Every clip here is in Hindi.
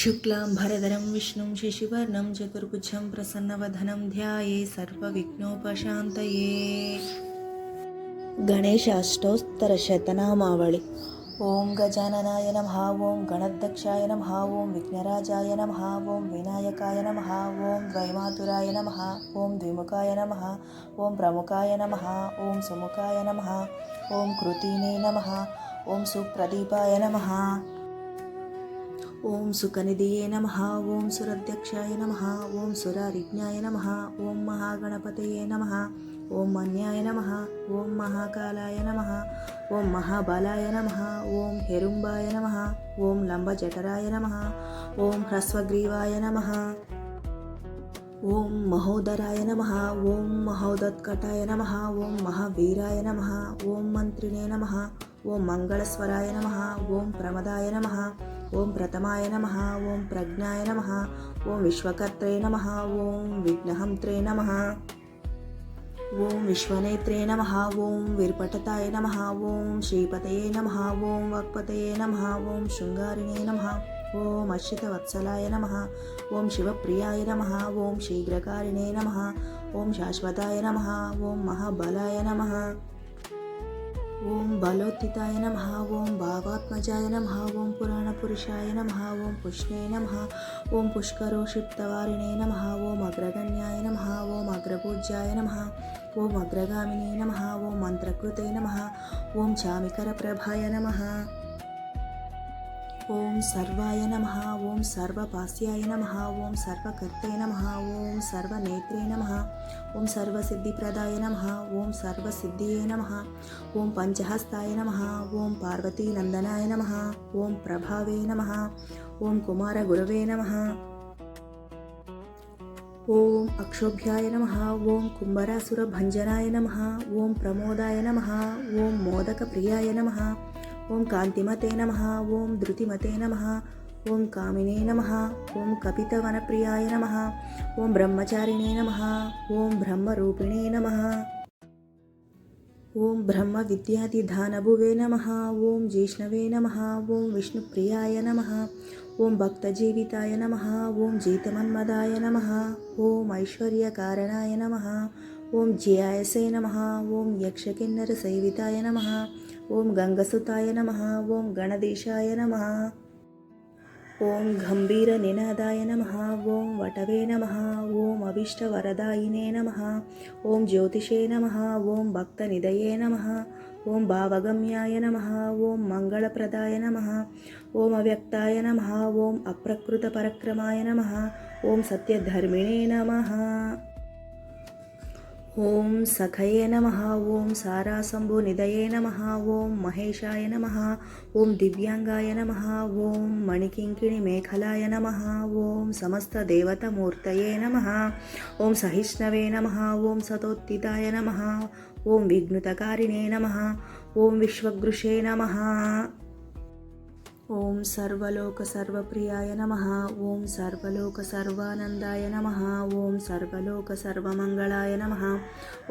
शुक्लांबरधरं विष्णुं शशिवर्णं चतुर्भुजं प्रसन्नवदनं ध्याये सर्वविघ्नोपशान्तये। गणेशाष्टोत्तरशतनामावळि। ओं गजाननाय नमः, ओं गणध्यक्षाय नमः, ओं विघ्नराजाय नमः, ओं विनायकाय नमः, ओं द्वैमातुराय नमः, ओं द्विमुखाय नमः, ओं प्रमुखाय नमः, ओं सुमुखाय नमः, ओं कृतिने नमः, ओं सुप्रदीपाय नमः, ओं सुकनिधिये नमः, ओं सुराध्यक्षाय नमः, ओं सुरारिज्ञाय नमः, ओं महागणपतये नमः, ओं मन्याय नमः, ओं महाकालाय नमः, ओं महाबलाय नमः, ओं हेरुम्बाय नमः, ओं लंबजठराय नमः, ओं ह्रस्वग्रीवाय नमः, ओं महोदराय नमः, ओं महोदत्कटाय नमः, ओं महावीराय नमः, ओं मंत्रिणे नमः, ओं मंगलस्वराय नमः, ओं प्रमदाय नमः, ओं प्रथमाय नमः, ओं प्रज्ञाय नमः, ओं विश्वकर्त्रे नमः, ओं विघ्नहंत्रे नमः, ओं विश्वनेत्रे नमः, ओं वीरपटताय नमः, ओं श्रीपतये नमः, ओं वाक्पतये नमः, ओं शृंगारिणे नमः, ओं अच्युतवत्सलाय नमः, ओं शिवप्रियाय नमः, ओं शीघ्रकारिणे नमः, ओं शाश्वताय नमः, ओं महाबलाय नमः, ओं बलोत्थिताय नमः, ओं भावात्मजाय नमः, ओं पुराणपुरुषाय नमः, ओं पुष्णे नमः, ओं पुष्करोषिप्तवारिणे नमः, ओं अग्रगण्याय नमः, ओं अग्रपूज्याय नमः, ओं अग्रगामिने नमः, ओं मंत्रकृते नमः, ओं चामिकरप्रभाय नमः, ओं सर्वाय नमः, ओं सर्वपास्याय नमः, ओं सर्वकर्ते नमः, ओं सर्वनेत्रे नमः, ओं सर्वसिद्धिप्रदाय नमः, ओं सर्वसिद्धिये नमः, ओं पंचहस्ताय नमः, ओं पार्वतीनंदनाय नमः, ओं प्रभावे नमः, ओं कुमारगुरवे नमः, ओं अक्षोभ्याय नमः, ओं कुंभरासुरभंजनाय नमः, ओं प्रमोदाय नमः, ओं मोदकप्रियाय नमः, ओं कांतिमते नमः, ओं धृतिमते नमः, ओं कामिने नमः, ओं कपितवनप्रियाय नमः, ओं ब्रह्मचारिणे नमः, ओं ब्रह्मरूपिणे नमः, ओं ब्रह्मविद्याधिधानभुवे नमः, ओं जिष्णवे नमः, ओं विष्णुप्रियाय नमः, ओं भक्तजीविताय नमः, ओं जीतमन्मदाय नमः, ओं ऐश्वर्यकारणाय नमः, ओं ज्यायसे नमः, ओं यक्षकिन्नरसेविताय नमः, ओं गंगसुताय नमः, ओं गणदेशाय नमः, ओं गंभीरनिनादाय नमः, ओं वटवे नमः, ओं अभीष्टवरदायिने नमः, ओं ज्योतिषे नमः, ओं भक्तनिधये नमः, ओं भावगम्याय नमः, ओं मंगलप्रदाय नमः, ओं अव्यक्ताय नमः, ओं अप्रकृतपरक्रमाय नमः, ओं सत्यधर्मिणे नमः, ओं सखये नमः, ओं सारासंभुनिधये नमः, ओं महेशाय नमः, ओं दिव्यांगाय नमः, ओं मणिकिङ्किणिमेखलाय नमः, ओं समस्तदेवतामूर्तये नमः, ओं सहिष्णवे नमः, ओं सतोत्थिताय नमः, ओं विघ्नुतकारिणे नमः, ओं विश्वगृषे नमः, ओं सर्वलोकसर्वप्रियाय नमः, ओं सर्वलोकसर्वानन्दाय नमः, ओं सर्वलोकसर्वमङ्गलाय नमः,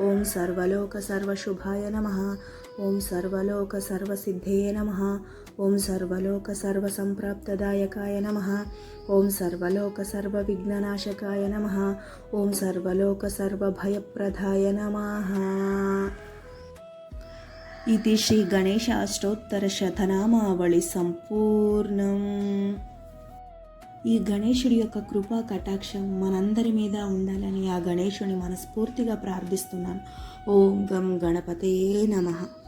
ओं सर्वलोकसर्वशुभाय नमः, ओं सर्वलोकसर्वसिद्धये नमः, ओं सर्वलोकसर्वसम्प्राप्तदायकाय नमः, ओं सर्वलोकसर्वविघ्ननाशकाय नमः, ओं सर्वलोकसर्वभयप्रदाय नमः। ఇది శ్రీ గణేశ అష్టోత్తర శతనామావళి సంపూర్ణం. ఈ గణేశుడి యొక్క కృపా కటాక్షం మనందరి మీద ఉండాలని ఆ గణేశుని మనస్ఫూర్తిగా ప్రార్థిస్తున్నాను. ఓం గం గణపతే నమః.